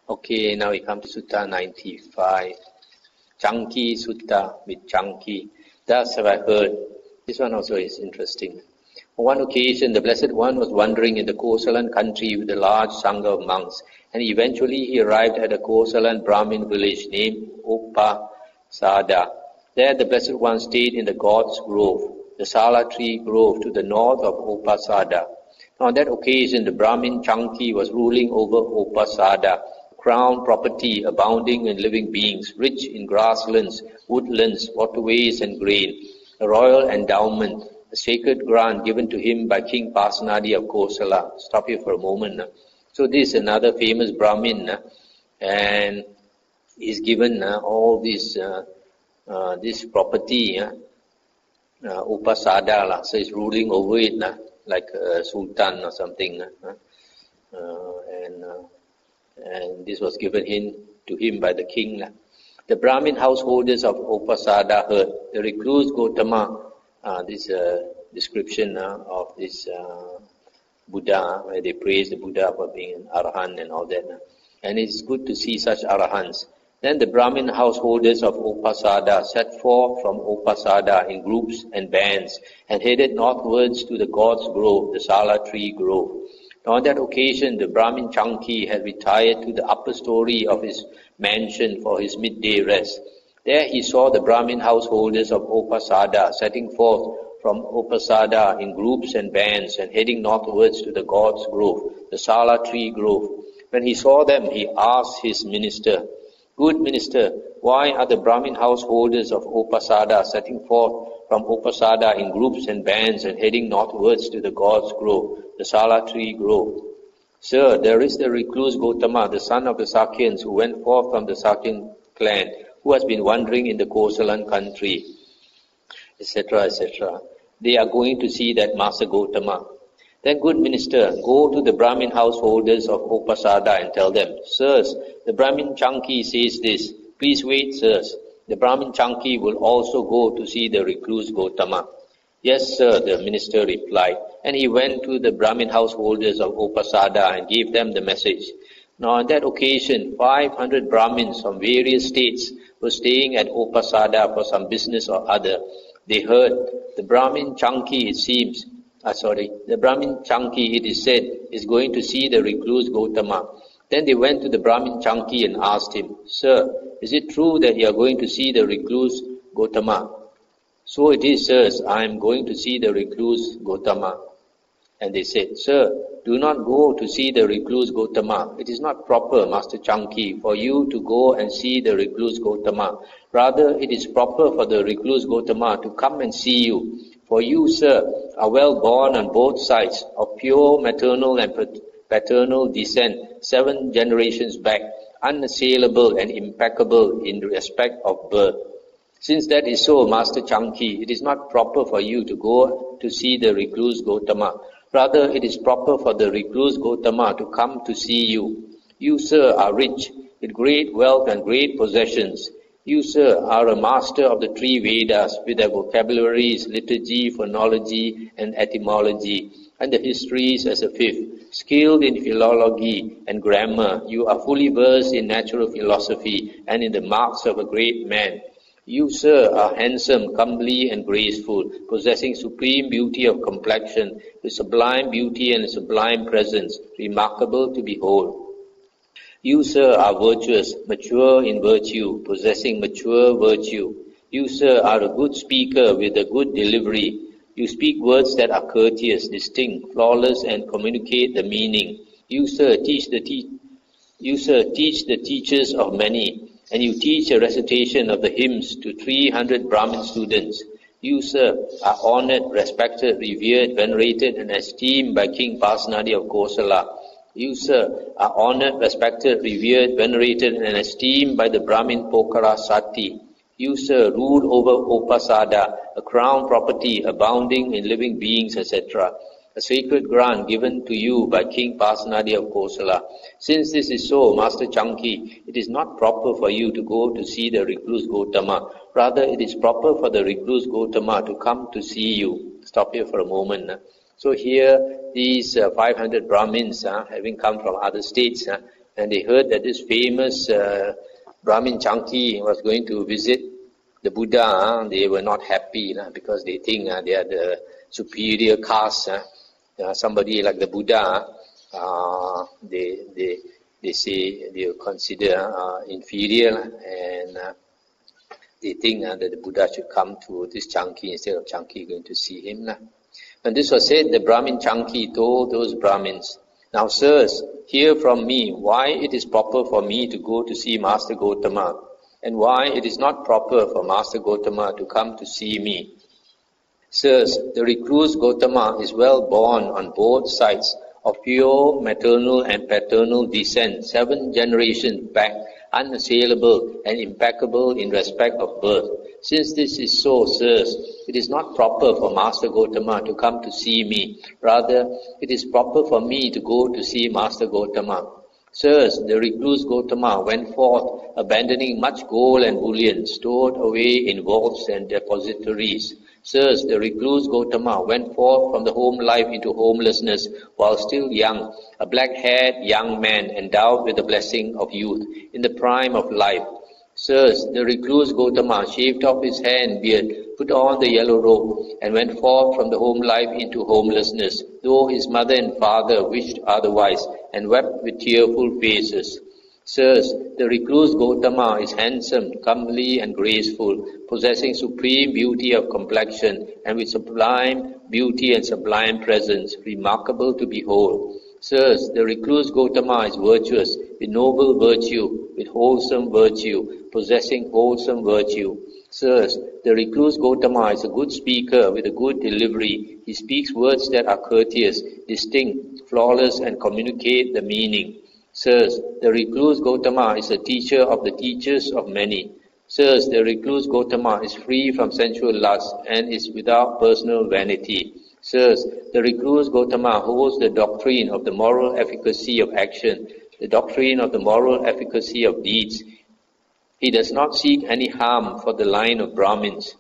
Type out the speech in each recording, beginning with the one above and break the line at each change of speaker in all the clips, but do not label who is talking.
Okay, now we come to Sutta 95. Canki Sutta with Canki. Thus have I heard. This one also is interesting. On one occasion, the Blessed One was wandering in the Kosalan country with a large sangha of monks, and eventually he arrived at a Kosalan Brahmin village named Upasada. There the Blessed One stayed in the God's Grove, the Sala tree grove to the north of Upasada. On that occasion, the Brahmin Canki was ruling over Upasada, crown property abounding in living beings, rich in grasslands, woodlands, waterways and grain, a royal endowment, a sacred grant given to him by King Pasenadi of Kosala. Stop here for a moment. So this is another famous Brahmin, and is given all this property, Upasada, so he's ruling over it like a sultan or something, and this was given to him by the king. The Brahmin householders of Upasada heard. The recluse Gautama, this description of this Buddha, where they praise the Buddha for being an Arahant and all that. And it's good to see such Arahants. Then the Brahmin householders of Upasada set forth from Upasada in groups and bands and headed northwards to the God's Grove, the Sala tree grove. On that occasion, the Brahmin Canki had retired to the upper story of his mansion for his midday rest. There he saw the Brahmin householders of Upasada setting forth from Upasada in groups and bands and heading northwards to the God's Grove, the Sala tree grove. When he saw them, he asked his minister, "Good minister, why are the Brahmin householders of Upasada setting forth from Upasada in groups and bands and heading northwards to the God's Grove, the Sala tree grove?" "Sir, there is the recluse Gautama, the son of the Sakyans, who went forth from the Sakyan clan, who has been wandering in the Kosalan country," etc., etc. They are going to see that Master Gautama. Then, good minister, go to the Brahmin householders of Upasada and tell them, "Sirs, the Brahmin Canki says this. Please wait, sirs. The Brahmin Canki will also go to see the recluse Gautama." "Yes, sir," the minister replied. And he went to the Brahmin householders of Upasada and gave them the message. Now on that occasion, 500 Brahmins from various states were staying at Upasada for some business or other. They heard the Brahmin Canki, the Brahmin Canki, it is said, is going to see the recluse Gautama. Then they went to the Brahmin Canki and asked him, "Sir, is it true that you are going to see the recluse Gautama?" "So it is, sirs, I am going to see the recluse Gautama." And they said, "Sir, do not go to see the recluse Gautama. It is not proper, Master Canki, for you to go and see the recluse Gautama. Rather, it is proper for the recluse Gautama to come and see you. For you, sir, are well born on both sides, of pure maternal and paternal descent, 7 generations back, unassailable and impeccable in respect of birth. Since that is so, Master Canki, it is not proper for you to go to see the recluse Gautama. Rather, it is proper for the recluse Gautama to come to see you. You, sir, are rich, with great wealth and great possessions. You, sir, are a master of the 3 Vedas, with their vocabularies, liturgy, phonology, and etymology, and the histories as a 5th. Skilled in philology and grammar, you are fully versed in natural philosophy and in the marks of a great man. You, sir, are handsome, comely, and graceful, possessing supreme beauty of complexion, with sublime beauty and sublime presence, remarkable to behold. You, sir, are virtuous, mature in virtue, possessing mature virtue. You, sir, are a good speaker with a good delivery. You speak words that are courteous, distinct, flawless, and communicate the meaning. You, sir, teach the teachers of many, and you teach a recitation of the hymns to 300 Brahmin students. You, sir, are honored, respected, revered, venerated, and esteemed by King Pasenadi of Kosala. You, sir, are honored, respected, revered, venerated, and esteemed by the Brahmin Pokara Sati. You, sir, rule over Upasada, a crown property abounding in living beings, etc., a sacred grant given to you by King Pasenadi of Kosala. Since this is so, Master Canki, it is not proper for you to go to see the recluse Gautama. Rather, it is proper for the recluse Gautama to come to see you. Stop here for a moment. So here, these 500 Brahmins, having come from other states, And they heard that this famous Brahmin Canki was going to visit the Buddha. They were not happy because they think they are the superior caste. Somebody like the Buddha, they say they consider inferior, and they think that the Buddha should come to this Canki instead of Canki going to see him. When this was said, the Brahmin Canki told those Brahmins, "Now, sirs, hear from me why it is proper for me to go to see Master Gotama, and why it is not proper for Master Gotama to come to see me. Sirs, the recluse Gotama is well born on both sides, of pure maternal and paternal descent, 7 generations back, unassailable and impeccable in respect of birth. Since this is so, sirs, it is not proper for Master Gotama to come to see me. Rather, it is proper for me to go to see Master Gotama. Sirs, the recluse Gotama went forth, abandoning much gold and bullion stored away in vaults and depositories. Sirs, the recluse Gotama went forth from the home life into homelessness while still young, a black-haired young man endowed with the blessing of youth, in the prime of life. Sirs, the recluse Gotama shaved off his hair and beard, put on the yellow robe, and went forth from the home life into homelessness, though his mother and father wished otherwise, and wept with tearful faces. Sirs, the recluse Gotama is handsome, comely and graceful, possessing supreme beauty of complexion, and with sublime beauty and sublime presence, remarkable to behold. Sirs, the recluse Gotama is virtuous, with noble virtue, with wholesome virtue, possessing wholesome virtue. Sirs, the recluse Gotama is a good speaker with a good delivery. He speaks words that are courteous, distinct, flawless, and communicate the meaning. Sirs, the recluse Gotama is a teacher of the teachers of many. Sirs, the recluse Gotama is free from sensual lust and is without personal vanity. Sirs, the recluse Gotama holds the doctrine of the moral efficacy of action, the doctrine of the moral efficacy of deeds. He does not seek any harm for the line of Brahmins.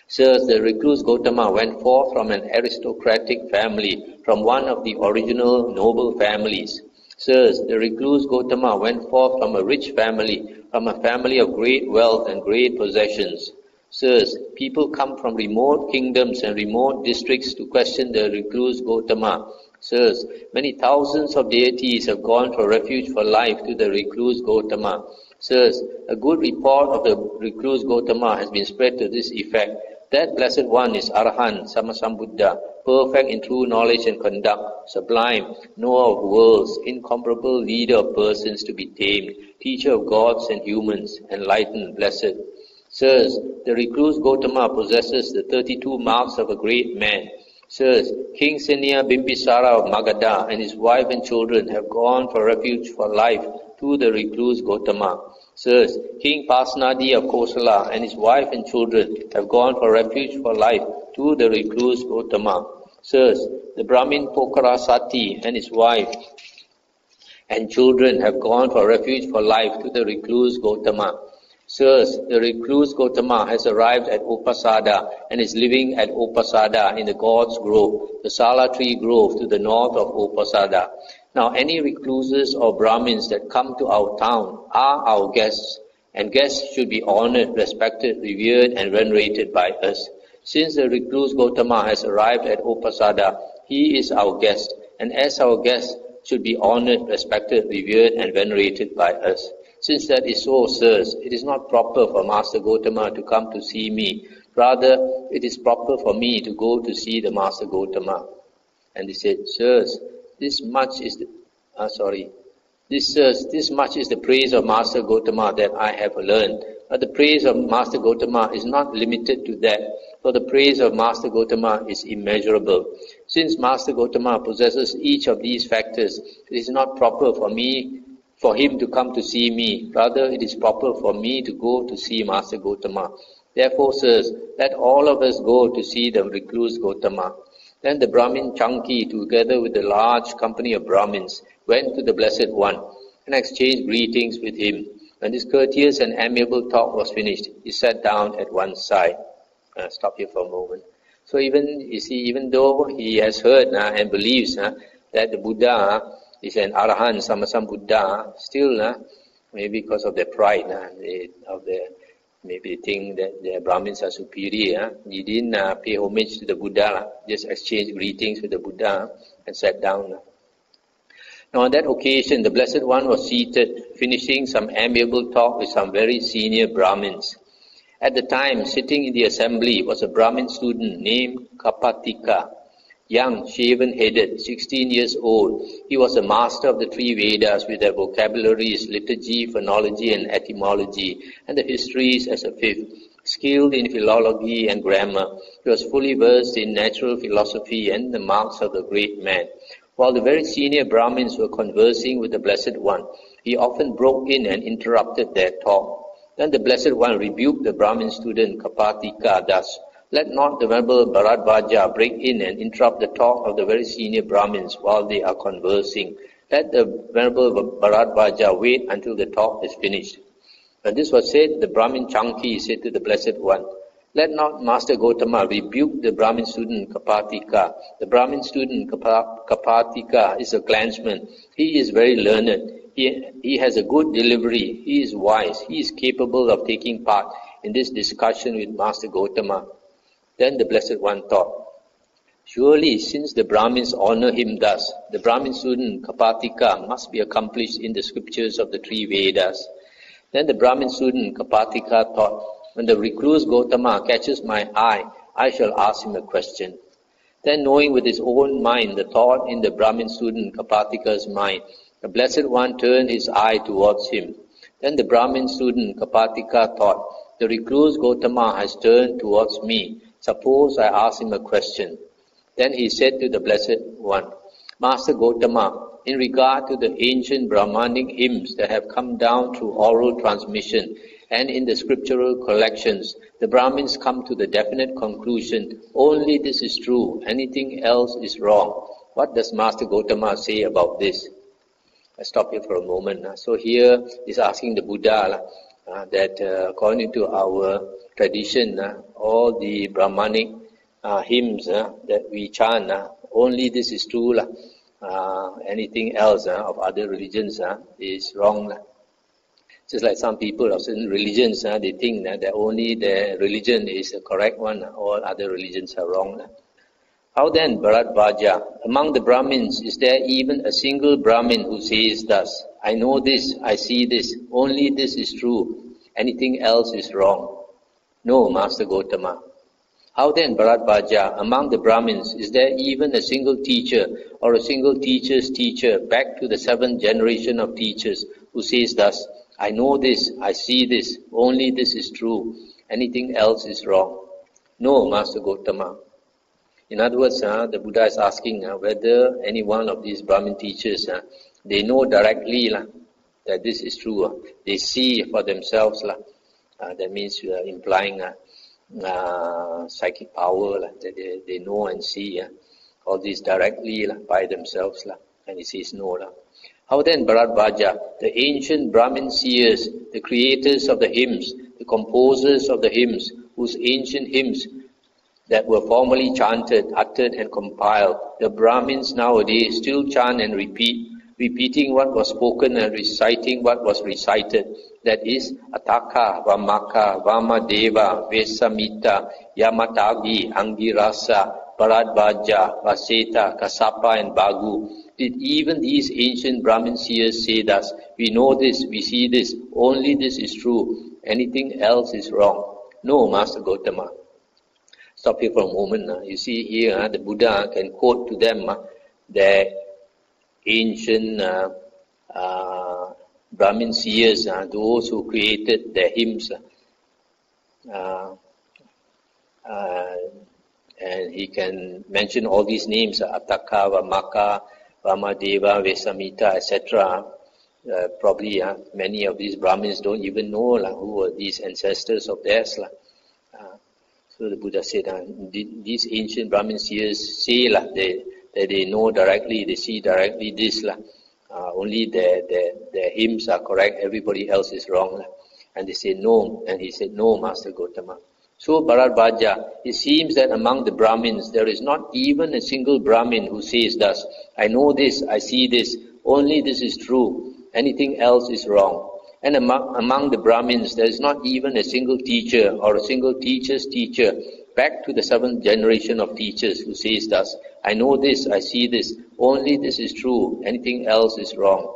Sirs, the recluse Gotama went forth from an aristocratic family, from one of the original noble families. Sirs, the recluse Gotama went forth from a rich family, from a family of great wealth and great possessions. Sirs, people come from remote kingdoms and remote districts to question the recluse Gotama. Sirs, many thousands of deities have gone for refuge for life to the recluse Gotama. Sirs, a good report of the recluse Gotama has been spread to this effect. That blessed one is Arahant, Sammasambuddha, perfect in true knowledge and conduct, sublime, knower of worlds, incomparable leader of persons to be tamed, teacher of gods and humans, enlightened, blessed. Sirs, the recluse Gotama possesses the 32 marks of a great man. Sirs, King Seniya Bimbisara of Magadha and his wife and children have gone for refuge for life to the recluse Gotama. Sirs, King Pasenadi of Kosala and his wife and children have gone for refuge for life to the recluse Gotama. Sirs, the Brahmin Pokarasati and his wife and children have gone for refuge for life to the recluse Gotama. Sirs, the recluse Gotama has arrived at Upasada and is living at Upasada in the God's Grove, the Sala Tree Grove to the north of Upasada. Now any recluses or Brahmins that come to our town are our guests, and guests should be honored, respected, revered, and venerated by us. Since the recluse Gotama has arrived at Upasada, he is our guest, and as our guest should be honored, respected, revered, and venerated by us. Since that is so, sirs, it is not proper for Master Gotama to come to see me. Rather, it is proper for me to go to see the Master Gotama. And they said, sirs, this much is the praise of Master Gotama that I have learned. But the praise of Master Gotama is not limited to that, for the praise of Master Gotama is immeasurable. Since Master Gotama possesses each of these factors, it is not proper for him to come to see me. Rather, it is proper for me to go to see Master Gotama. Therefore, sirs, let all of us go to see the recluse Gotama. Then the Brahmin Canki, together with a large company of Brahmins, went to the Blessed One and exchanged greetings with him. When this courteous and amiable talk was finished, he sat down at one side. Stop here for a moment. So even though he has heard and believes that the Buddha is an Arahant, Sammasambuddha, still, maybe because of their pride, maybe they think that the Brahmins are superior. He didn't pay homage to the Buddha, just exchanged greetings with the Buddha and sat down. Now on that occasion, the Blessed One was seated, finishing some amiable talk with some very senior Brahmins. At the time, sitting in the assembly was a Brahmin student named Kapatika, young, shaven-headed, 16 years old. He was a master of the three Vedas with their vocabularies, liturgy, phonology and etymology, and the histories as a fifth. Skilled in philology and grammar, he was fully versed in natural philosophy and the marks of the great man. While the very senior Brahmins were conversing with the Blessed One, he often broke in and interrupted their talk. Then the Blessed One rebuked the Brahmin student Kapatika thus, "Let not the Venerable Bharadvaja break in and interrupt the talk of the very senior Brahmins while they are conversing. Let the Venerable Bharadvaja wait until the talk is finished." When this was said, the Brahmin Canki said to the Blessed One, "Let not Master Gotama rebuke the Brahmin student Kapatika. The Brahmin student Kapatika is a clansman. He is very learned. He has a good delivery. He is wise. He is capable of taking part in this discussion with Master Gotama." Then the Blessed One thought, "Surely, since the Brahmins honor him thus, the Brahmin student Kapatika must be accomplished in the scriptures of the three Vedas." Then the Brahmin student Kapatika thought, "When the recluse Gotama catches my eye, I shall ask him a question." Then, knowing with his own mind the thought in the Brahmin student Kapatika's mind, the Blessed One turned his eye towards him. Then the Brahmin student Kapatika thought, "The recluse Gotama has turned towards me. Suppose I ask him a question." Then he said to the Blessed One, "Master Gotama, in regard to the ancient Brahmanic hymns that have come down through oral transmission and in the scriptural collections, the Brahmins come to the definite conclusion, only this is true, anything else is wrong. What does Master Gotama say about this?" I stop here for a moment. So here is asking the Buddha that according to our tradition, all the Brahmanic hymns that we chant, only this is true. Anything else of other religions is wrong. Just like some people of certain religions, they think that only their religion is the correct one, all other religions are wrong. How then, Bharadvaja, among the Brahmins, is there even a single Brahmin who says thus, "I know this, I see this, only this is true, anything else is wrong"? No, Master Gotama. How then, Bharadvaja, among the Brahmins, is there even a single teacher or a single teacher's teacher back to the seventh generation of teachers who says thus, "I know this, I see this, only this is true, anything else is wrong"? No, Master Gotama. In other words, the Buddha is asking whether any one of these Brahmin teachers, they know directly that this is true. They see for themselves. That means implying psychic power, that they know and see all this directly by themselves. And he says no. How then, Bharadvaja, the ancient Brahmin seers, the creators of the hymns, the composers of the hymns, whose ancient hymns that were formerly chanted, uttered and compiled, the Brahmins nowadays still chant and repeat, repeating what was spoken and reciting what was recited, that is, Ataka, Vamaka, Vamadeva, Vesamita, Yamatagi, Angirasa, Bharadvaja, Vaseta, Kasapa and Bagu. Did even these ancient Brahmin seers say thus, "We know this, we see this, only this is true, anything else is wrong"? No, Master Gotama. Stop here for a moment. You see here, the Buddha can quote to them their ancient Brahmin seers, those who created their hymns. And he can mention all these names, Ataka, Vamaka, Vamadeva, Vesamita, etc. Probably many of these Brahmins don't even know who were these ancestors of theirs. So the Buddha said, these ancient Brahmin seers say that they know directly, they see directly this. Only their hymns are correct, everybody else is wrong. And they say no, and he said, "No, Master Gotama." So Bharadvaja, it seems that among the Brahmins there is not even a single Brahmin who says thus, "I know this, I see this, Only this is true. Anything else is wrong. And among the Brahmins, there is not even a single teacher or a single teacher's teacher, back to the 7th generation of teachers, who says thus, I know this, I see this, only this is true, anything else is wrong.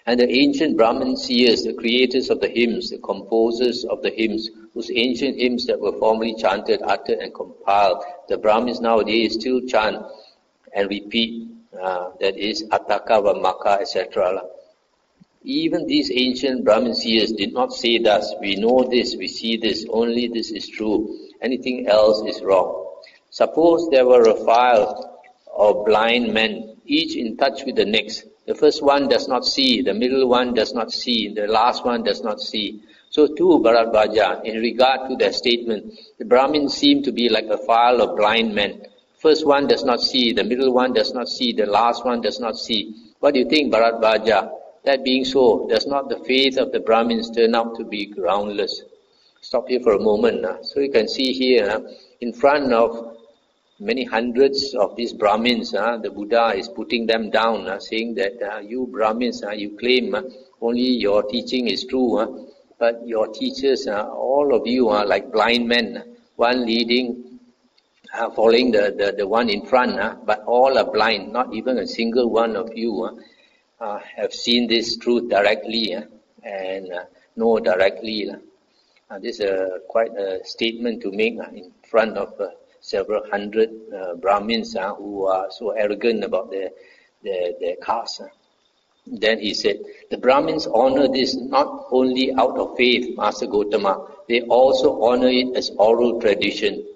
And the ancient Brahmin seers, the creators of the hymns, the composers of the hymns, whose ancient hymns that were formerly chanted, uttered and compiled, the Brahmins nowadays still chant and repeat, that is Attaka, Vamaka, etc. Even these ancient Brahmin seers did not say thus, we know this, we see this, only this is true, anything else is wrong. Suppose there were a file of blind men, each in touch with the next. The first one does not see, the middle one does not see, the last one does not see. So too, Bharadvaja, in regard to their statement, the Brahmins seem to be like a file of blind men. First one does not see, the middle one does not see, the last one does not see. What do you think, Bharadvaja? That being so, does not the faith of the Brahmins turn out to be groundless? Stop here for a moment. So you can see here, in front of many hundreds of these Brahmins, the Buddha is putting them down, saying that you Brahmins, you claim only your teaching is true, but your teachers, all of you are like blind men, one leading, following the one in front, but all are blind, not even a single one of you have seen this truth directly and know directly. This is quite a statement to make in front of several hundred Brahmins who are so arrogant about their caste. Then he said, the Brahmins honor this not only out of faith, Master Gotama, they also honor it as oral tradition.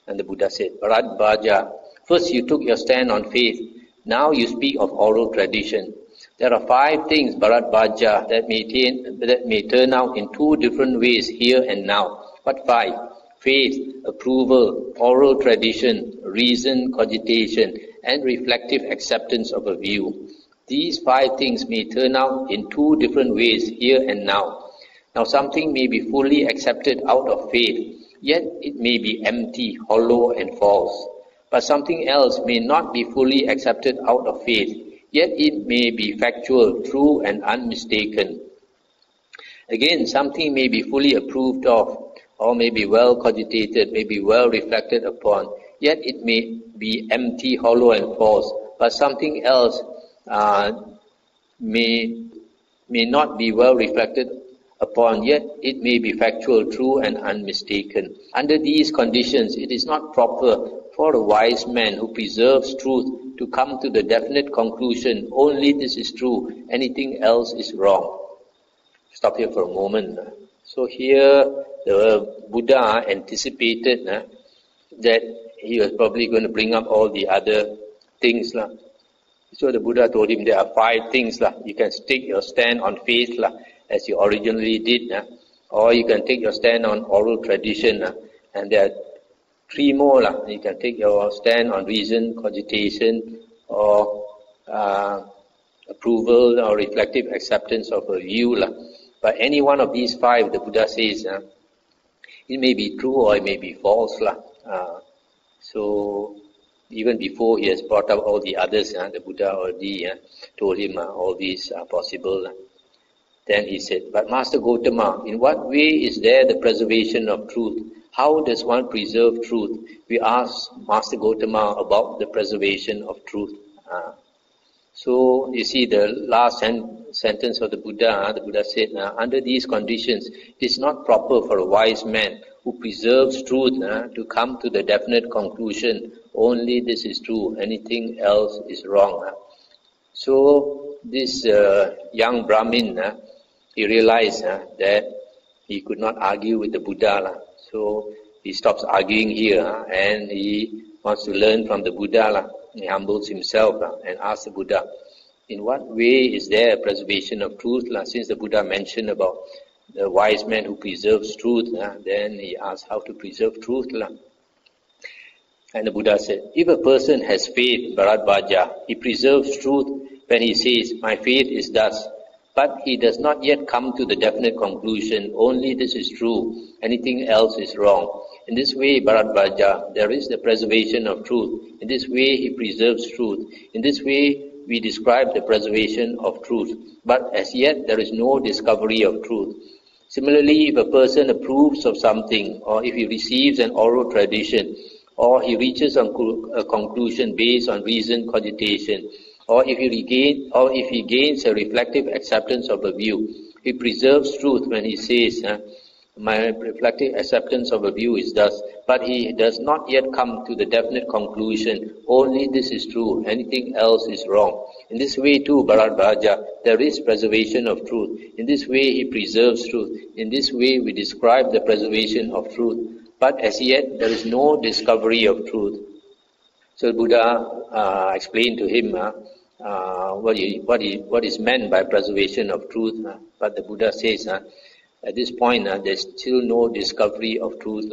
And the Buddha said, Bharadvaja, first you took your stand on faith, now you speak of oral tradition. There are 5 things, Bharadvaja, that may turn out in 2 different ways here and now. What 5? Faith, approval, oral tradition, reason, cogitation, and reflective acceptance of a view. These 5 things may turn out in 2 different ways here and now. Now something may be fully accepted out of faith, yet it may be empty, hollow, and false. But something else may not be fully accepted out of faith, yet it may be factual, true, and unmistaken. Again, something may be fully approved of, or may be well cogitated, may be well reflected upon, yet it may be empty, hollow, and false. But something else may not be well reflected upon, yet it may be factual, true, and unmistaken. Under these conditions, it is not proper for a wise man who preserves truth to come to the definite conclusion, only this is true, anything else is wrong. Stop here for a moment. So here the Buddha anticipated that he was probably going to bring up all the other things. So the Buddha told him there are 5 things. You can take your stand on faith as you originally did, or you can take your stand on oral tradition, and there are 3 more. You can take your stand on reason, cogitation, or approval or reflective acceptance of a view. But any one of these 5, the Buddha says, it may be true or it may be false. So even before he has brought up all the others, the Buddha already told him all these are possible. Then he said, but Master Gotama, in what way is there the preservation of truth? How does one preserve truth? We asked Master Gotama about the preservation of truth. So you see the last sentence of the Buddha said, under these conditions, it is not proper for a wise man who preserves truth to come to the definite conclusion, only this is true, anything else is wrong. So this young Brahmin, he realized that he could not argue with the Buddha. So he stops arguing here and he wants to learn from the Buddha. He humbles himself and asks the Buddha, in what way is there a preservation of truth? Since the Buddha mentioned about the wise man who preserves truth, then he asked how to preserve truth. And the Buddha said, if a person has faith, Bharadvaja, he preserves truth when he says, my faith is thus, but he does not yet come to the definite conclusion, only this is true, anything else is wrong. In this way, Bharadvaja, there is the preservation of truth. In this way, he preserves truth. In this way, we describe the preservation of truth, but as yet there is no discovery of truth. Similarly, if a person approves of something, or if he receives an oral tradition, or he reaches a conclusion based on reasoned cogitation, or if he gains a reflective acceptance of a view, he preserves truth when he says, my reflective acceptance of a view is thus, but he does not yet come to the definite conclusion, only this is true, anything else is wrong. In this way too, Bharadvaja, there is preservation of truth. In this way he preserves truth. In this way we describe the preservation of truth. But as yet there is no discovery of truth. So Buddha explained to him what is meant by preservation of truth. But the Buddha says, at this point, there's still no discovery of truth.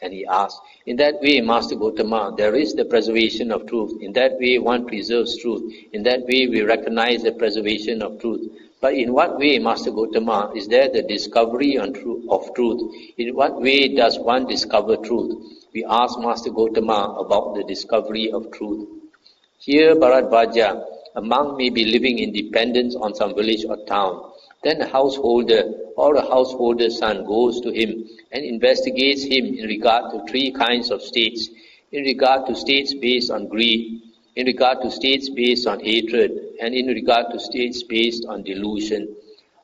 And he asks, in that way, Master Gotama, there is the preservation of truth. In that way, one preserves truth. In that way, we recognize the preservation of truth. But in what way, Master Gotama, is there the discovery of truth? In what way does one discover truth? We ask Master Gotama about the discovery of truth. Here, Bharadvaja, a monk may be living in dependence on some village or town. Then a householder or a householder's son goes to him and investigates him in regard to three kinds of states, in regard to states based on greed, in regard to states based on hatred, and in regard to states based on delusion.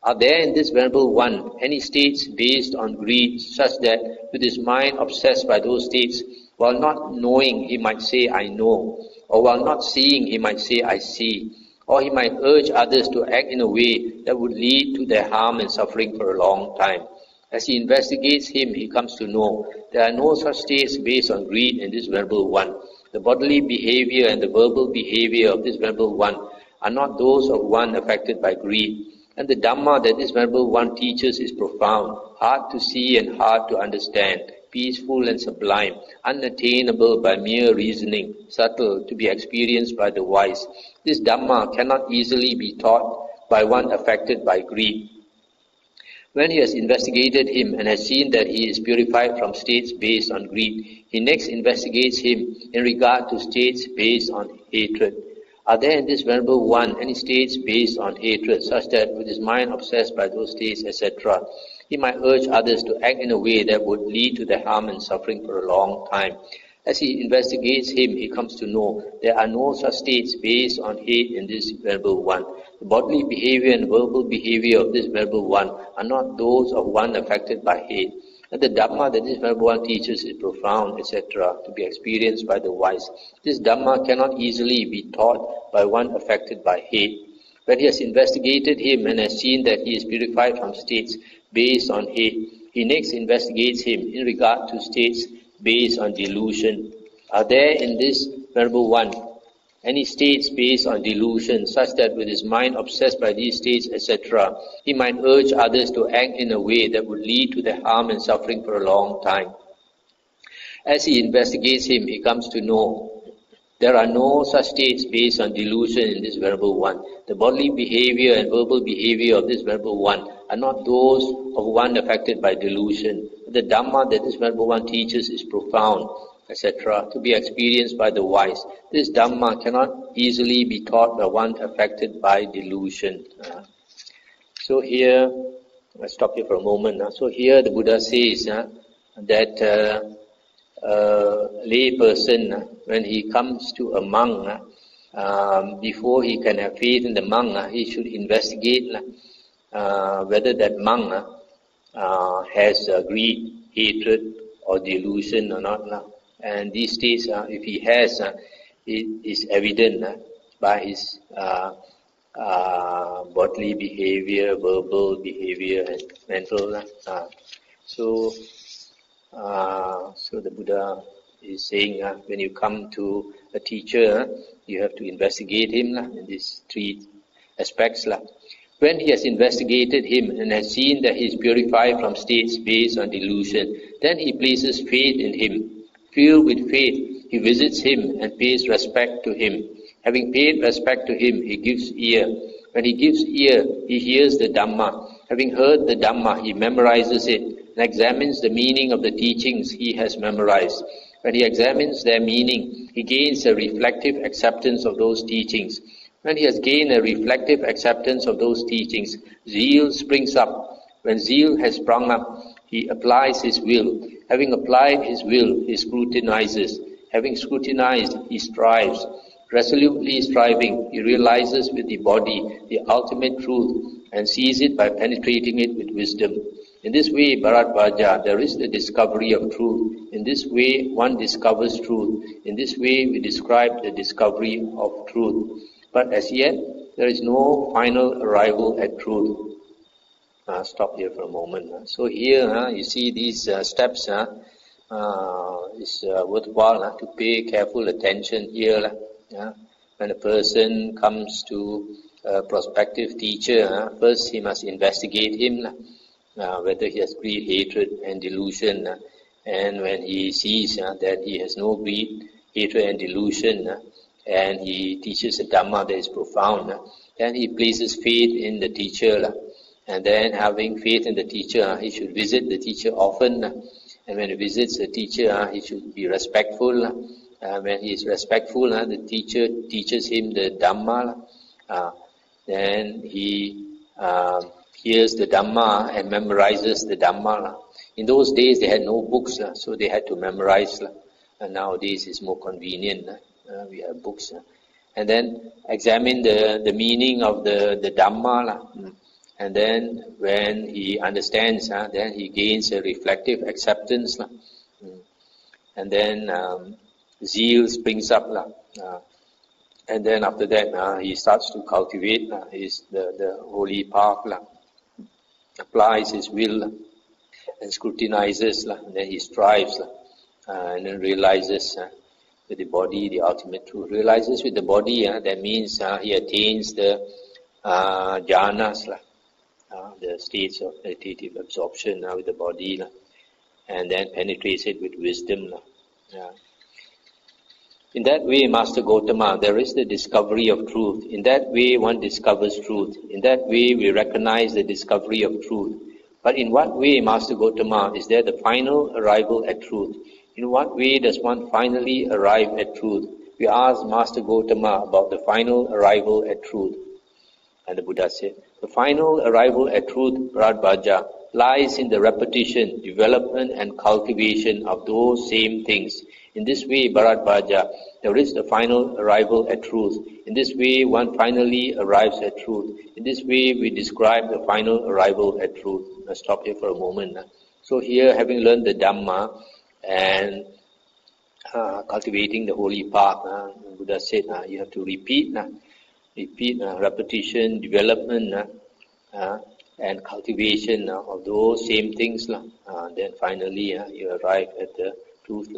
Are there in this Venerable One any states based on greed, such that with his mind obsessed by those states, while not knowing he might say, I know, or while not seeing he might say, I see, or he might urge others to act in a way that would lead to their harm and suffering for a long time. As he investigates him, he comes to know there are no such states based on greed in this Venerable One. The bodily behavior and the verbal behavior of this Venerable One are not those of one affected by greed. And the Dhamma that this Venerable One teaches is profound, hard to see and hard to understand, peaceful and sublime, unattainable by mere reasoning, subtle, to be experienced by the wise. This Dhamma cannot easily be taught by one affected by greed. When he has investigated him and has seen that he is purified from states based on greed, he next investigates him in regard to states based on hatred. Are there in this Venerable One any states based on hatred, such that with his mind obsessed by those states, etc., he might urge others to act in a way that would lead to their harm and suffering for a long time? As he investigates him, he comes to know there are no such states based on hate in this Venerable One. The bodily behavior and verbal behavior of this Venerable One are not those of one affected by hate. And the Dhamma that this Venerable One teaches is profound, etc., to be experienced by the wise. This Dhamma cannot easily be taught by one affected by hate. When he has investigated him and has seen that he is purified from states based on hate, he next investigates him in regard to states based on delusion. Are there in this Venerable One any states based on delusion, such that with his mind obsessed by these states, etc., he might urge others to act in a way that would lead to their harm and suffering for a long time? As he investigates him, he comes to know there are no such states based on delusion in this Venerable One. The bodily behavior and verbal behavior of this Venerable One are not those of one affected by delusion. The Dhamma that this Venerable One teaches is profound, etc., to be experienced by the wise. This Dhamma cannot easily be taught by one affected by delusion. So here, I'll stop here for a moment. So here the Buddha says that lay person, when he comes to a monk, before he can have faith in the monk, he should investigate whether that monk has greed, hatred, or delusion or not. And these states, if he has, it is evident by his bodily behavior, verbal behavior, and mental. So the Buddha is saying, when you come to a teacher, you have to investigate him in these three aspects. When he has investigated him and has seen that he is purified from states based on delusion, then he places faith in him. Filled with faith, he visits him and pays respect to him. Having paid respect to him, he gives ear. When he gives ear, he hears the Dhamma. Having heard the Dhamma, he memorizes it and examines the meaning of the teachings he has memorized. When he examines their meaning, he gains a reflective acceptance of those teachings. When he has gained a reflective acceptance of those teachings, zeal springs up. When zeal has sprung up, he applies his will. Having applied his will, he scrutinizes. Having scrutinized, he strives. Resolutely striving, he realizes with the body the ultimate truth and sees it by penetrating it with wisdom. In this way, Bharadvaja, there is the discovery of truth. In this way, one discovers truth. In this way, we describe the discovery of truth. But as yet, there is no final arrival at truth. Stop here for a moment. So here, you see these steps. It's worthwhile to pay careful attention here. When a person comes to a prospective teacher, first he must investigate him, whether he has greed, hatred and delusion. And when he sees that he has no greed, hatred and delusion, and he teaches a Dhamma that is profound, then he places faith in the teacher. And then having faith in the teacher, he should visit the teacher often. And when he visits the teacher, he should be respectful. When he is respectful, the teacher teaches him the Dhamma. Then he hears the Dhamma and memorizes the Dhamma. In those days, they had no books, so they had to memorize. And nowadays, it's more convenient. We have books. And then examine the meaning of the Dhamma. And then when he understands, then he gains a reflective acceptance. And then zeal springs up. And then after that, he starts to cultivate the holy path. Applies his will and scrutinizes. And then he strives. And then realizes with the body the ultimate truth. Realizes with the body, that means he attains the jhanas. The states of meditative absorption with the body, and then penetrates it with wisdom. In that way, Master Gotama, there is the discovery of truth. In that way, one discovers truth. In that way, we recognize the discovery of truth. But in what way, Master Gotama, is there the final arrival at truth? In what way does one finally arrive at truth? We asked Master Gotama about the final arrival at truth. And the Buddha said, the final arrival at truth, Bharadvaja, lies in the repetition, development and cultivation of those same things. In this way, Bharadvaja, there is the final arrival at truth. In this way, one finally arrives at truth. In this way, we describe the final arrival at truth. Let's stop here for a moment. So here, having learned the Dhamma and cultivating the holy path, the Buddha said, you have to repeat. Repetition, development, and cultivation of those same things. Then finally, you arrive at the truth.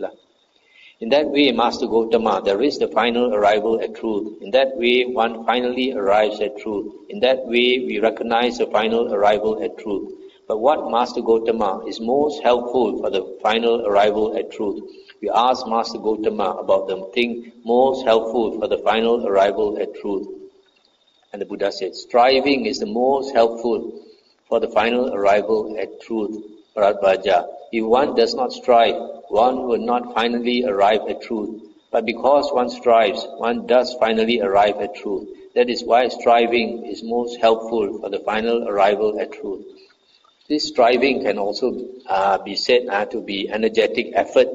In that way, Master Gotama, there is the final arrival at truth. In that way, one finally arrives at truth. In that way, we recognize the final arrival at truth. But what, Master Gotama, is most helpful for the final arrival at truth? We asked Master Gotama about the thing most helpful for the final arrival at truth. And the Buddha said, striving is the most helpful for the final arrival at truth, Bharadvaja. If one does not strive, one will not finally arrive at truth. But because one strives, one does finally arrive at truth. That is why striving is most helpful for the final arrival at truth. This striving can also be said to be energetic effort.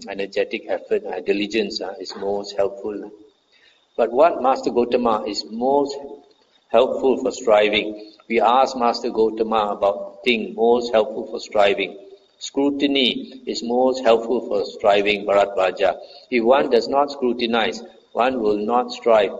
Energetic effort, diligence is most helpful. But what, Master Gotama, is most helpful for striving? We asked Master Gotama about the thing most helpful for striving. Scrutiny is most helpful for striving, Bharadvaja. If one does not scrutinize, one will not strive.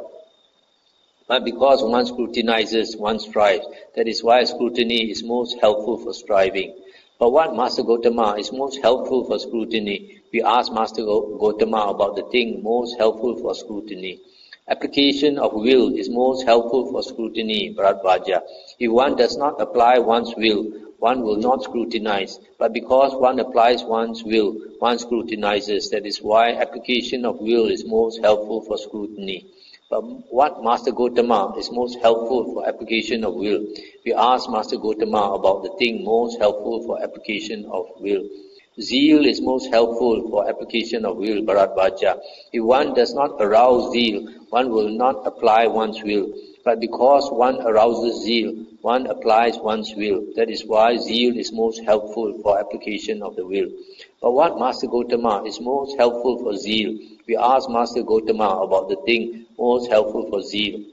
But because one scrutinizes, one strives. That is why scrutiny is most helpful for striving. But what, Master Gotama, is most helpful for scrutiny? We asked Master Gotama about the thing most helpful for scrutiny. Application of will is most helpful for scrutiny, Bharadvaja. If one does not apply one's will, one will not scrutinize. But because one applies one's will, one scrutinizes. That is why application of will is most helpful for scrutiny. But what, Master Gotama, is most helpful for application of will? We asked Master Gotama about the thing most helpful for application of will. Zeal is most helpful for application of will, Bharadvaja. If one does not arouse zeal, one will not apply one's will. But because one arouses zeal, one applies one's will. That is why zeal is most helpful for application of the will. But what Master Gotama is most helpful for zeal? We ask Master Gotama about the thing most helpful for zeal.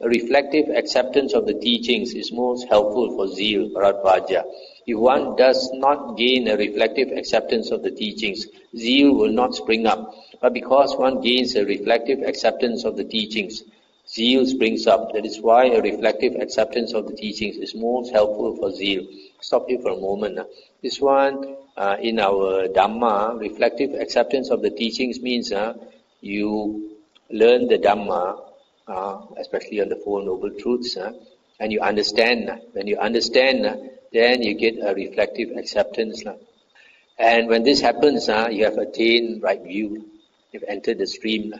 A reflective acceptance of the teachings is most helpful for zeal, Bharadvaja. If one does not gain a reflective acceptance of the teachings, zeal will not spring up. But because one gains a reflective acceptance of the teachings, zeal springs up. That is why a reflective acceptance of the teachings is most helpful for zeal. Stop here for a moment. This one, in our Dhamma, reflective acceptance of the teachings means you learn the Dhamma, especially on the Four Noble Truths, and you understand. When you understand, then you get a reflective acceptance. And when this happens, you have attained right view. You've entered the stream.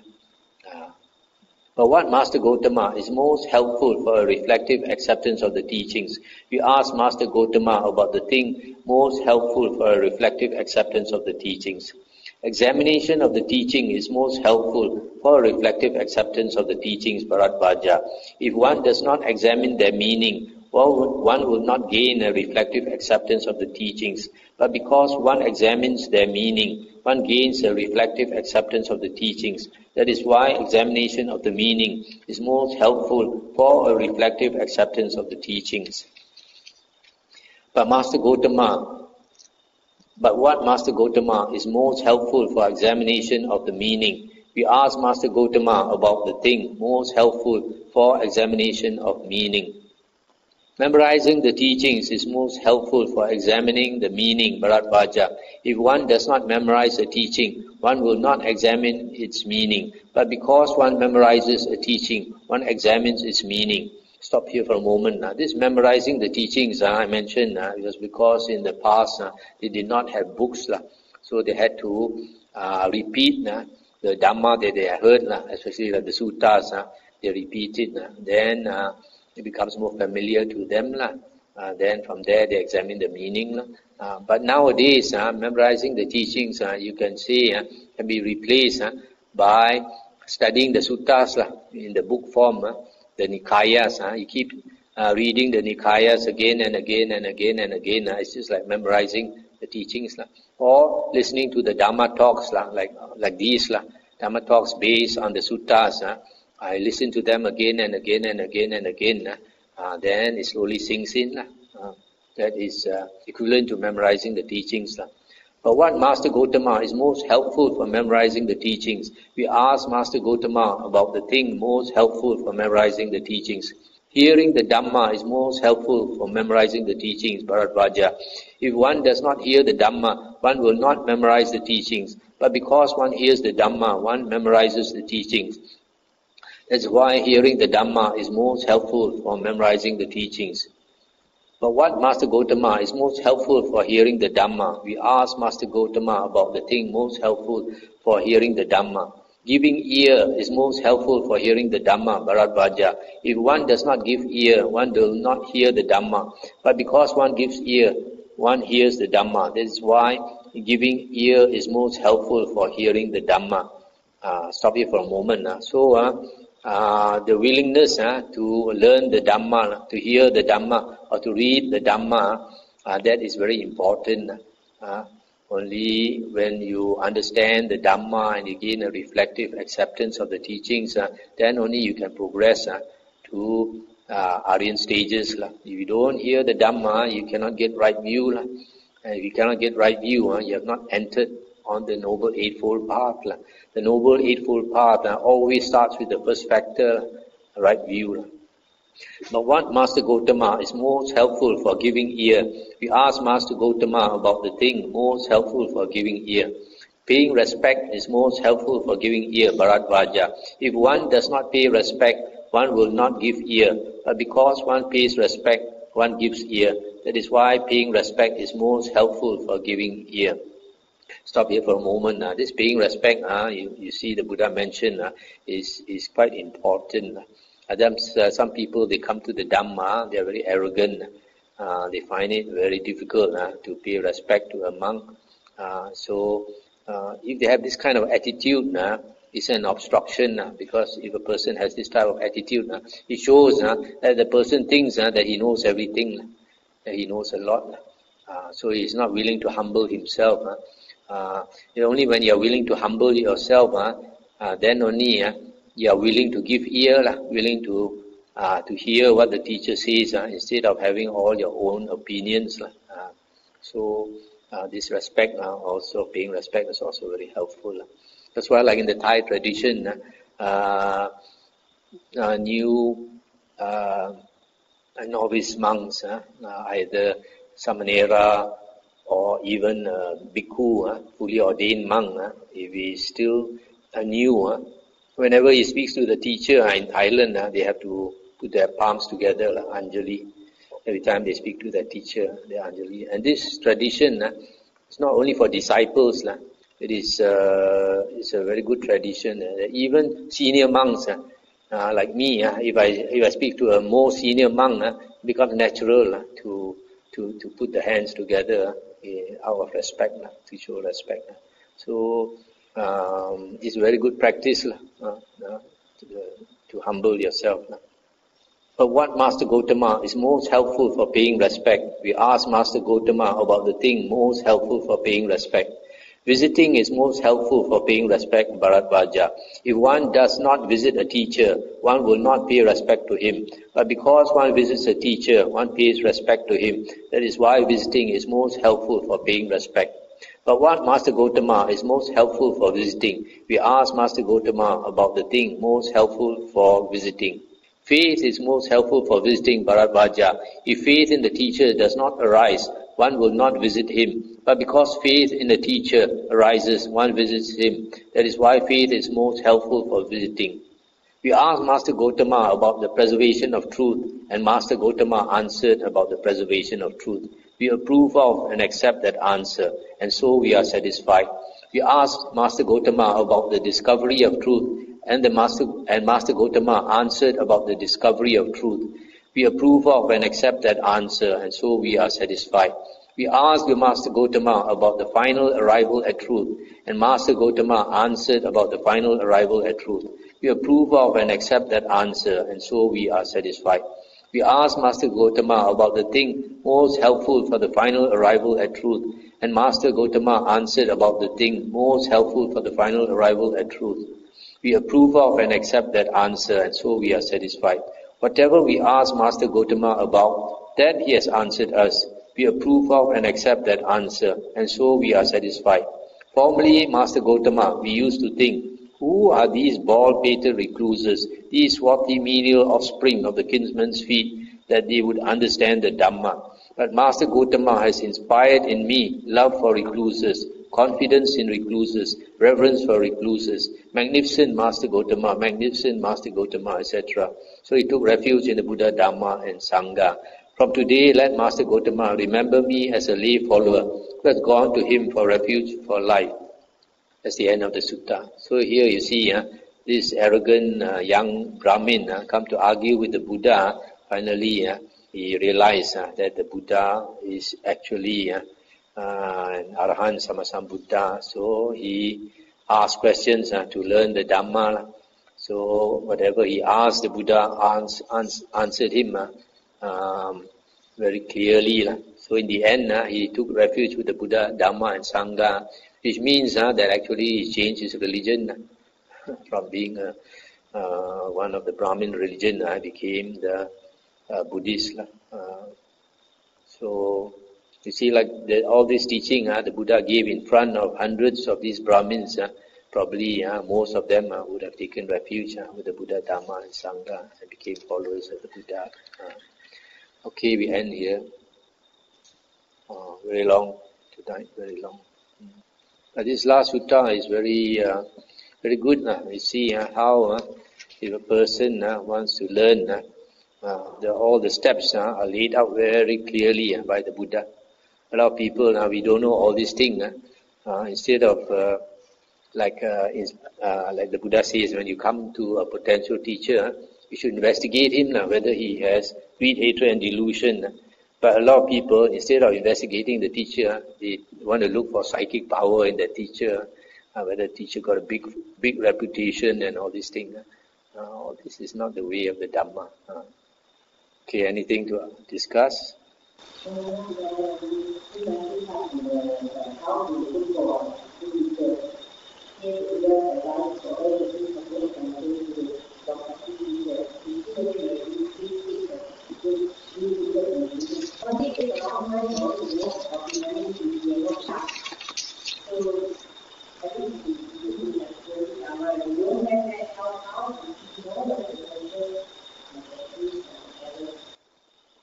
But what Master Gotama is most helpful for a reflective acceptance of the teachings? We ask Master Gotama about the thing most helpful for a reflective acceptance of the teachings. Examination of the teaching is most helpful for a reflective acceptance of the teachings, Bharadvaja. If one does not examine their meaning, one will not gain a reflective acceptance of the teachings. But because one examines their meaning, one gains a reflective acceptance of the teachings. That is why examination of the meaning is most helpful for a reflective acceptance of the teachings. But what Master Gotama is most helpful for examination of the meaning? We ask Master Gotama about the thing most helpful for examination of meaning. Memorizing the teachings is most helpful for examining the meaning, Bharadvaja. If one does not memorize a teaching, one will not examine its meaning. But because one memorizes a teaching, one examines its meaning. Stop here for a moment. This memorizing the teachings, I mentioned, it was because in the past they did not have books. So they had to repeat the Dhamma that they heard, especially the suttas. They repeat it. Then it becomes more familiar to them. Then from there they examine the meaning. But nowadays, memorizing the teachings, you can say, can be replaced by studying the suttas in the book form, the Nikayas. You keep reading the Nikayas again and again and again and again. It's just like memorizing the teachings. Or listening to the Dhamma talks like these. Dhamma talks based on the suttas. I listen to them again and again and again and again. Then it slowly sinks in. That is equivalent to memorizing the teachings. But what Master Gotama is most helpful for memorizing the teachings? We ask Master Gotama about the thing most helpful for memorizing the teachings. Hearing the Dhamma is most helpful for memorizing the teachings, Bharadvaja. If one does not hear the Dhamma, one will not memorize the teachings. But because one hears the Dhamma, one memorizes the teachings. That's why hearing the Dhamma is most helpful for memorizing the teachings. But what Master Gotama is most helpful for hearing the Dhamma? We ask Master Gotama about the thing most helpful for hearing the Dhamma. Giving ear is most helpful for hearing the Dhamma, Bharadvaja. If one does not give ear, one will not hear the Dhamma. But because one gives ear, one hears the Dhamma. That is why giving ear is most helpful for hearing the Dhamma. Stop here for a moment. The willingness to learn the Dhamma, to hear the Dhamma, or to read the Dhamma, that is very important. Only when you understand the Dhamma and you gain a reflective acceptance of the teachings, then only you can progress to Aryan stages. If you don't hear the Dhamma, you cannot get right view. And if you cannot get right view, you have not entered on the Noble Eightfold Path. The Noble Eightfold Path always starts with the first factor, right view. But what Master Gotama is most helpful for giving ear? We ask Master Gotama about the thing most helpful for giving ear. Paying respect is most helpful for giving ear, Bharadvaja. If one does not pay respect, one will not give ear. But because one pays respect, one gives ear. That is why paying respect is most helpful for giving ear. Stop here for a moment. This paying respect, you see the Buddha mentioned, is quite important. Some people, they come to the Dhamma, they are very arrogant. They find it very difficult to pay respect to a monk. If they have this kind of attitude, it's an obstruction, because if a person has this type of attitude, it shows that the person thinks that he knows everything, that he knows a lot. So he's not willing to humble himself. Only when you are willing to humble yourself, then only you are willing to give ear, willing to hear what the teacher says, instead of having all your own opinions. This respect, also paying respect, is also very helpful. That's why, like in the Thai tradition, new novice monks, either samanera or even bhikkhu, fully ordained monk, if he is still new, whenever he speaks to the teacher in Thailand, they have to put their palms together, Anjali. Every time they speak to their teacher, they Anjali. And this tradition is not only for disciples, it is it's a very good tradition. Even senior monks, like me, if I speak to a more senior monk, it becomes natural to put the hands together out of respect, to show respect. So it's a very good practice to humble yourself. But what Master Gotama is most helpful for paying respect? We ask Master Gotama about the thing most helpful for paying respect. Visiting is most helpful for paying respect, Bharadvaja. If one does not visit a teacher, one will not pay respect to him. But because one visits a teacher, one pays respect to him. That is why visiting is most helpful for paying respect. But what Master Gotama is most helpful for visiting? We ask Master Gotama about the thing most helpful for visiting. Faith is most helpful for visiting, Bharadvaja. If faith in the teacher does not arise, one will not visit him. But because faith in the teacher arises, one visits him. That is why faith is most helpful for visiting. We asked Master Gotama about the preservation of truth, and Master Gotama answered about the preservation of truth. We approve of and accept that answer, and so we are satisfied. We asked Master Gotama about the discovery of truth, and Master Gotama answered about the discovery of truth. We approve of and accept that answer, and so we are satisfied. We asked the Master Gotama about the final arrival at truth, and Master Gotama answered about the final arrival at truth. We approve of and accept that answer, and so we are satisfied. We asked Master Gotama about the thing most helpful for the final arrival at truth, and Master Gotama answered about the thing most helpful for the final arrival at truth. We approve of and accept that answer, and so we are satisfied. Whatever we ask Master Gotama about, that he has answered us. We approve of and accept that answer, and so we are satisfied. Formerly, Master Gotama, we used to think, who are these bald-pated recluses, these swarthy menial offspring of the kinsman's feet, that they would understand the Dhamma? But Master Gotama has inspired in me love for recluses, confidence in recluses, reverence for recluses, magnificent Master Gotama, etc. So he took refuge in the Buddha, Dhamma and Sangha. From today, let Master Gotama remember me as a lay follower who has gone to him for refuge for life. That's the end of the sutta. So here you see this arrogant young Brahmin come to argue with the Buddha. Finally, he realized that the Buddha is actually an Arahant Sammasambuddha. So he asked questions to learn the Dhamma. So whatever he asked, the Buddha answered him very clearly. So in the end, he took refuge with the Buddha, Dhamma and Sangha, which means that actually he changed his religion from being one of the Brahmin religion, became the Buddhist. So you see, like all this teaching the Buddha gave in front of hundreds of these Brahmins, probably most of them would have taken refuge with the Buddha, Dhamma and Sangha and became followers of the Buddha. Okay, we end here. Very long tonight, very long. This last sutta is very good. We see how if a person wants to learn, all the steps are laid out very clearly by the Buddha. A lot of people we don't know all these things. Instead of like the Buddha says, when you come to a potential teacher, you should investigate him whether he has greed, hatred, and delusion. But a lot of people, instead of investigating the teacher, they want to look for psychic power in the teacher, whether the teacher got a big reputation and all these things. All this is not the way of the Dhamma. Okay, anything to discuss?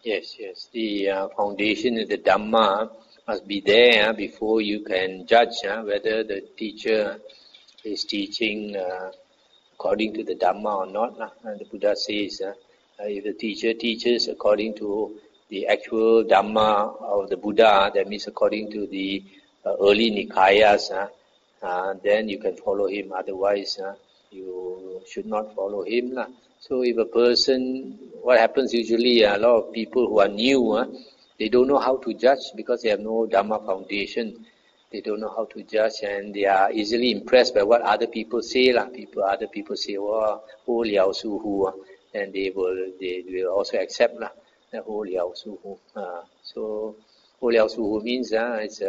Yes. The foundation of the Dhamma must be there before you can judge whether the teacher is teaching according to the Dhamma or not. And the Buddha says, if the teacher teaches according to the actual Dhamma of the Buddha, that means according to the early Nikayas, then you can follow him. Otherwise, you should not follow him. So if a person, what happens usually, a lot of people who are new, they don't know how to judge because they have no Dhamma foundation. They don't know how to judge, and they are easily impressed by what other people say. Other people say, "Oh, liao su hu," and they will also accept that "oh liao su hu." So, "oh liao su hu" means it's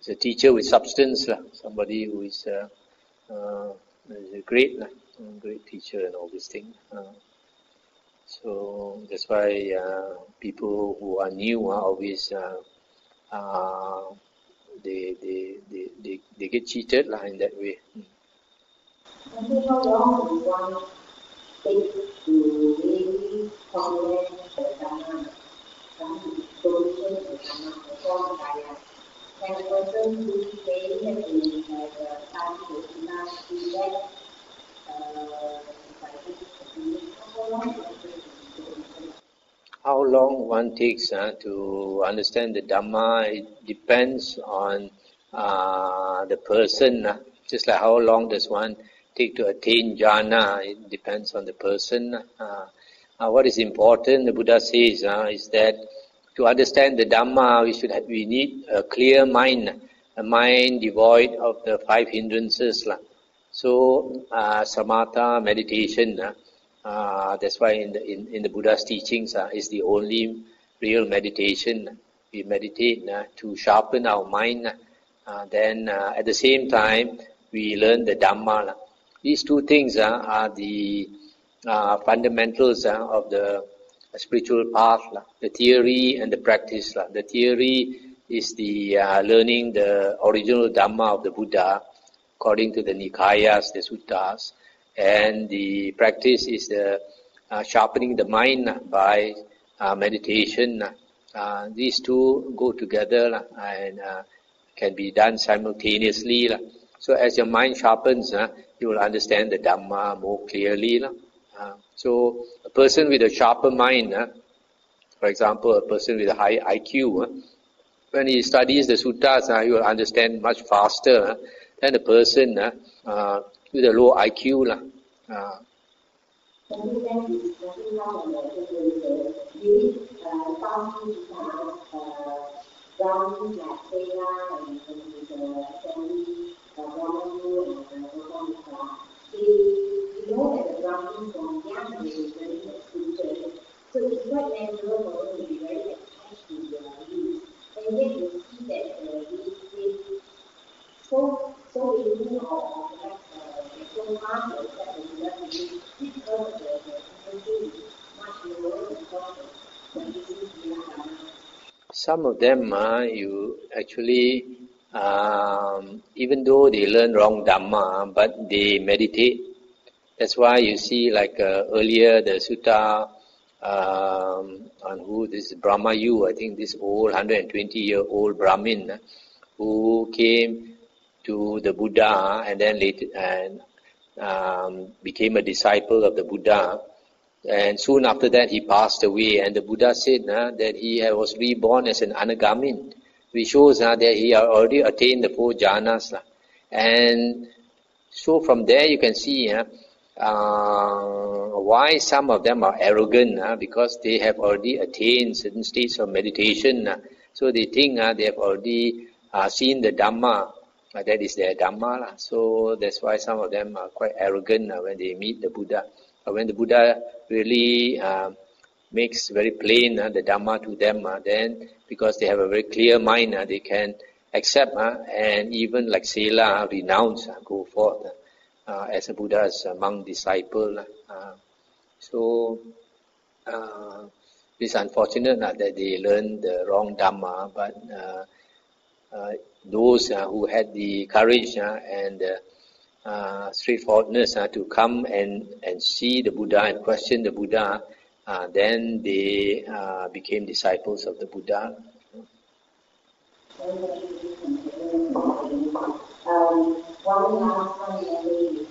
a teacher with substance, somebody who is a great teacher and all these things. So that's why people who are new always they get cheated in that way.
How long does one take to really comprehend the Dhamma, the solution of the Dhamma, the form Kaya? Can a person who is saying that he has time to do that,
how long one takes to understand the Dhamma, it depends on the person. Just like how long does one take to attain jhana, it depends on the person. What is important, the Buddha says, is that to understand the Dhamma, we need a clear mind, a mind devoid of the 5 hindrances. So, samatha meditation, that's why in the Buddha's teachings is the only real meditation. We meditate to sharpen our mind. Then at the same time, we learn the Dhamma. These two things are the fundamentals of the spiritual path, the theory and the practice. The theory is the learning the original Dhamma of the Buddha according to the Nikayas, the Suttas, and the practice is the sharpening the mind by meditation. These two go together and can be done simultaneously. So as your mind sharpens, you will understand the Dhamma more clearly. So a person with a sharper mind, for example, a person with a high IQ, when he studies the suttas, he will understand much faster than a person with a low IQ.
So it's quite natural for them to be very attached to their views. And yet you see that they so easily or perhaps so hard to accept the Buddha teaching because the frequency is much lower because of the teachings we have done.
Some of them, you actually, even though they learn wrong Dhamma, but they meditate. That's why you see, like earlier, the sutta on who this Brahmayu, I think this old 120-year-old Brahmin who came to the Buddha and then later became a disciple of the Buddha. And soon after that, he passed away. And the Buddha said that he was reborn as an anagamin, which shows that he had already attained the 4 jhanas. And so from there, you can see why some of them are arrogant? Because they have already attained certain states of meditation. So they think they have already seen the Dhamma. That is their Dhamma. So that's why some of them are quite arrogant when they meet the Buddha. But when the Buddha really makes very plain the Dhamma to them, then because they have a very clear mind, they can accept and even like Sela, renounce, go forth as a Buddha's monk disciple. So it's unfortunate that they learn the wrong Dhamma, but those who had the courage and straightforwardness to come and see the Buddha and question the Buddha, then they became disciples of the Buddha.
One last one is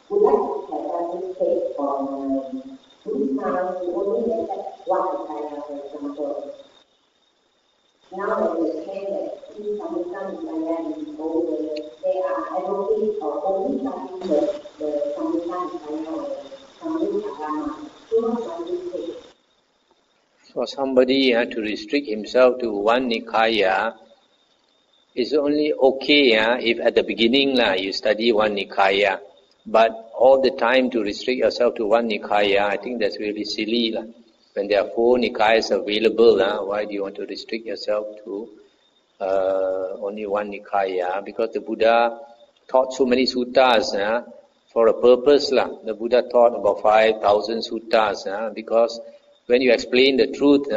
would like to have a take on Buddhism who only accept one Nikaya, for example. Now there's a trend that in some Nikaya is older, they are advocating of only studying the Samhita Nikaya or Samhita Dhamma. So much on this take.
For somebody to restrict himself to one Nikaya, it's only okay if at the beginning you study one Nikaya, but all the time to restrict yourself to one Nikaya, I think that's really silly. When there are 4 Nikayas available, why do you want to restrict yourself to only one Nikaya? Because the Buddha taught so many suttas for a purpose. The Buddha taught about 5,000 suttas because when you explain the truth,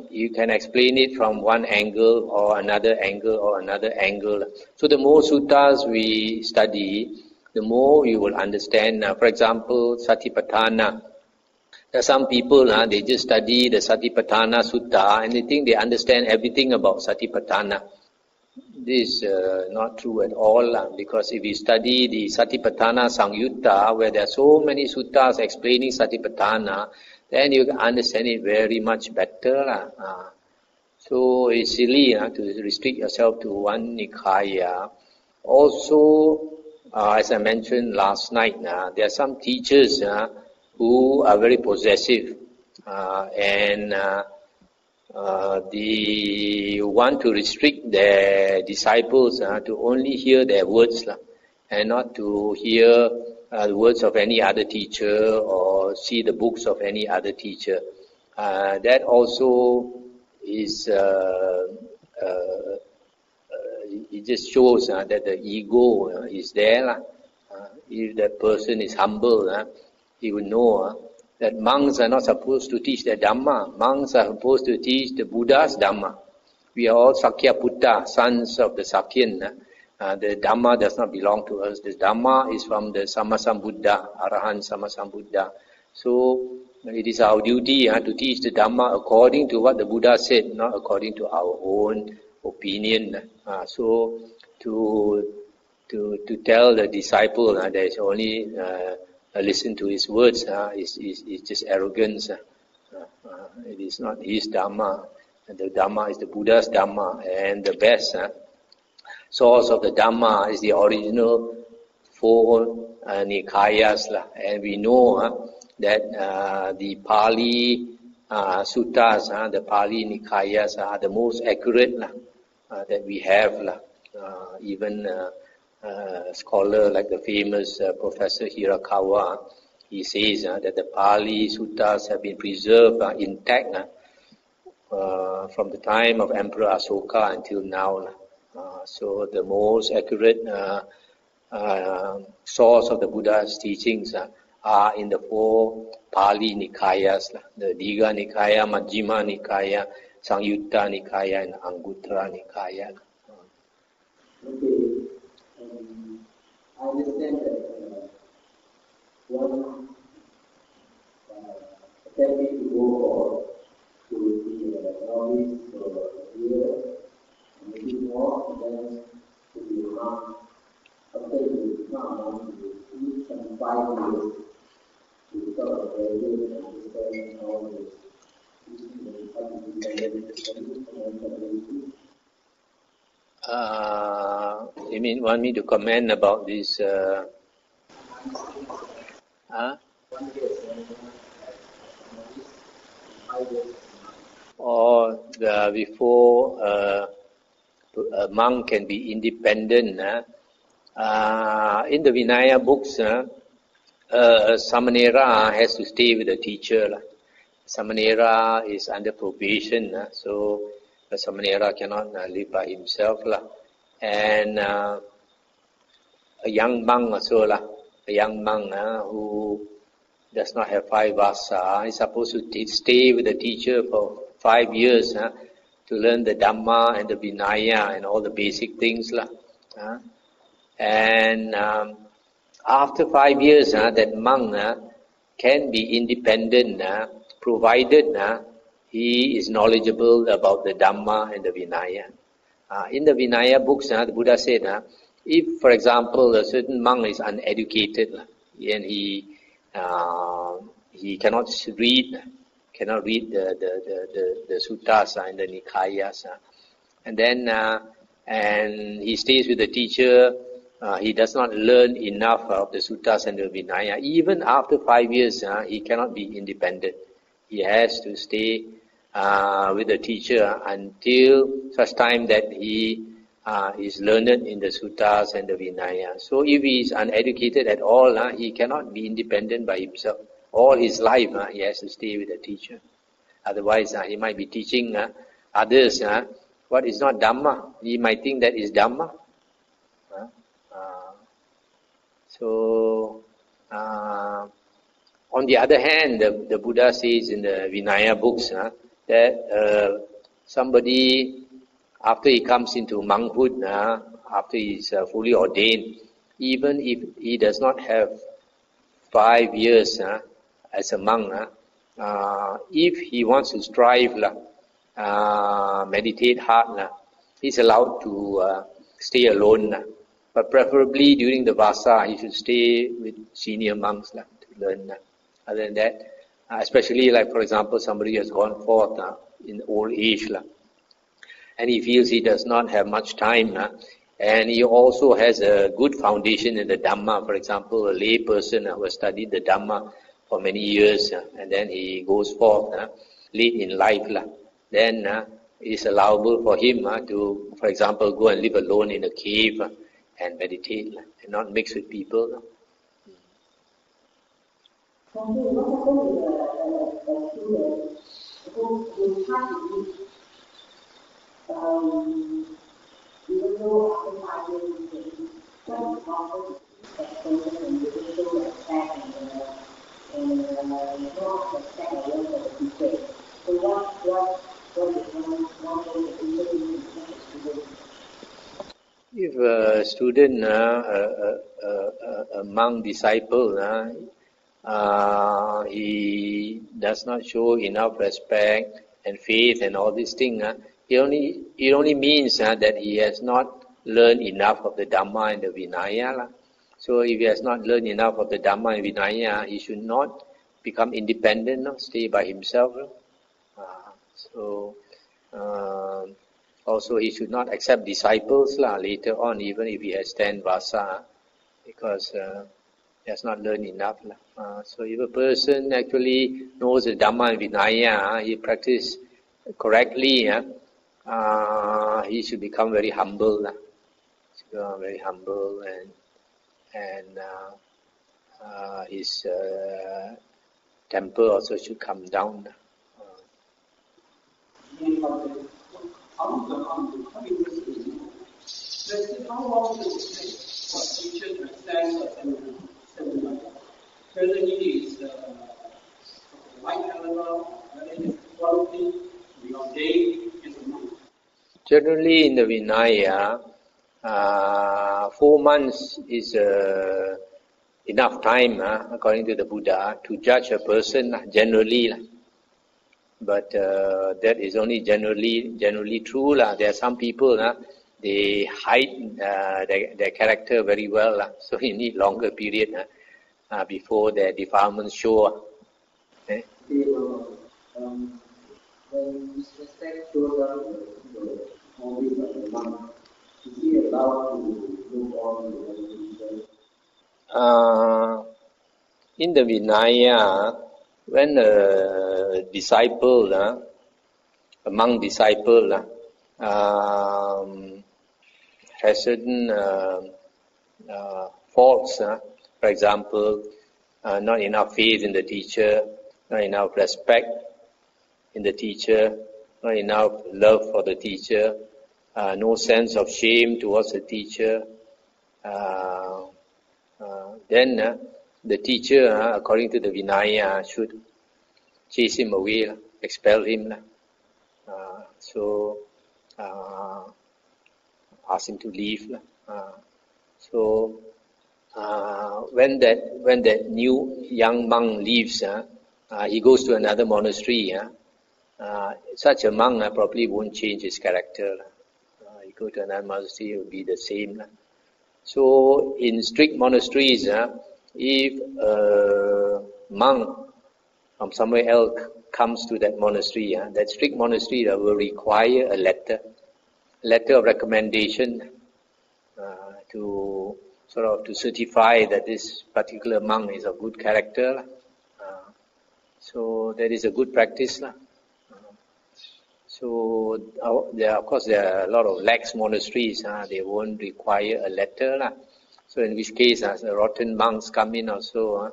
you can explain it from one angle or another angle or another angle. So the more suttas we study, the more you will understand. For example, Satipatthana. There are some people, they just study the Satipatthana Sutta and they think they understand everything about Satipatthana. This is not true at all, because if you study the Satipatthana Sangyutta, where there are so many suttas explaining Satipatthana, then you can understand it very much better. So it's silly to restrict yourself to one Nikaya. Also, as I mentioned last night, there are some teachers who are very possessive and they want to restrict their disciples to only hear their words and not to hear the words of any other teacher or see the books of any other teacher. That also is, it just shows that the ego is there. If that person is humble, he will know that monks are not supposed to teach the Dhamma. Monks are supposed to teach the Buddha's Dhamma. We are all Sakya Putta, sons of the Sakyan. The Dhamma does not belong to us. The Dhamma is from the Sammasambuddha, Arahant Sammasambuddha. So it is our duty to teach the Dhamma according to what the Buddha said, not according to our own opinion. So to tell the disciple there is only listen to his words is just arrogance. It is not his Dhamma. The Dhamma is the Buddha's Dhamma, and the best source of the Dhamma is the original 4 Nikayas. And we know that the Pali Suttas, the Pali Nikayas are the most accurate that we have. Even scholar like the famous Professor Hirakawa, he says that the Pali Suttas have been preserved intact from the time of Emperor Asoka until now. So the most accurate source of the Buddha's teachings are in the 4 Pali Nikayas, the Digha Nikaya, Majjhima Nikaya, Sangyutta Nikaya, and Anguttara Nikaya.
Okay. I understand that one attempting to go to be a novice or a year, and maybe more, then to be a monk. After you become a monk, you need some 5 years to sort of graduate and understand all this.
You want me to comment about this Huh?
1 year ceremony as novice, 5 years.
Or before a monk can be independent. In the Vinaya books, Samanera has to stay with the teacher. Samanera is under probation, so the Samanera cannot live by himself. And a young monk also, a young monk who does not have 5 vasa is supposed to stay with the teacher for 5 years to learn the Dhamma and the Vinaya and all the basic things. And after 5 years, that monk can be independent, provided he is knowledgeable about the Dhamma and the Vinaya. In the Vinaya books, the Buddha said, if, for example, a certain monk is uneducated and he cannot read the suttas and the nikayas, and then and he stays with the teacher. He does not learn enough of the suttas and the Vinaya. Even after 5 years, he cannot be independent. He has to stay with the teacher until such time that he is learned in the suttas and the Vinaya. So if he is uneducated at all, he cannot be independent by himself. All his life, he has to stay with the teacher. Otherwise, he might be teaching others what is not Dhamma. He might think that is Dhamma. So, on the other hand, the Buddha says in the Vinaya books that somebody, after he comes into monkhood, after he is fully ordained, even if he does not have 5 years as a monk, if he wants to strive, meditate hard, he's allowed to stay alone. But preferably during the vasa, he should stay with senior monks to learn. Other than that, especially like for example, somebody has gone forth in old age, and he feels he does not have much time, and he also has a good foundation in the Dhamma. For example, a lay person who has studied the Dhamma for many years, and then he goes forth late in life, then it is allowable for him to, for example, go and live alone in a cave and meditate and not mix with people.
What happened with the student who tried to read, even though after 5 years, what is often that person and they show respect and not respect or love for the teacher. So what is one way the teacher is to teach the student?
If a student, a monk disciple, he does not show enough respect and faith and all these things, it only means that he has not learned enough of the Dhamma and the Vinaya. So if he has not learned enough of the Dhamma and Vinaya, he should not become independent, stay by himself. Also, he should not accept disciples later on, even if he has 10 vasa, because he has not learned enough. So if a person actually knows the Dhamma and Vinaya, he practices correctly, he should become very humble. Very humble, and his temper also should come down.
How long does it take for a teacher to assess a seminar? Whether it is white level, whether it is quality, we ordain as a monk.
Generally, in the Vinaya, 4 months is enough time, according to the Buddha, to judge a person generally. But that is only generally true. There are some people, they hide their character very well. So you need longer period before their defilements show.
When disrespect shows up in the hobbies of the monk, is he allowed to move on to the teacher?
in the Vinaya, when a disciple, a monk disciple, has certain faults, for example, not enough faith in the teacher, not enough respect in the teacher, not enough love for the teacher, no sense of shame towards the teacher, then the teacher, according to the Vinaya, should chase him away, expel him. So ask him to leave. So when that new young monk leaves, he goes to another monastery. Such a monk probably won't change his character. He go to another monastery, it will be the same. So in strict monasteries, if a monk from somewhere else comes to that monastery, that strict monastery will require a letter of recommendation to certify that this particular monk is of good character. So that is a good practice. So there are a lot of lax monasteries. They won't require a letter. So in which case, the rotten monks come in also,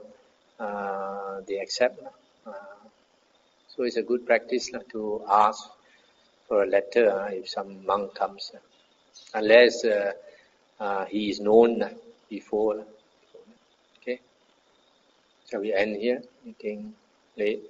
they accept. So it's a good practice to ask for a letter if some monk comes, unless he is known before. Okay, shall we end here? Getting late.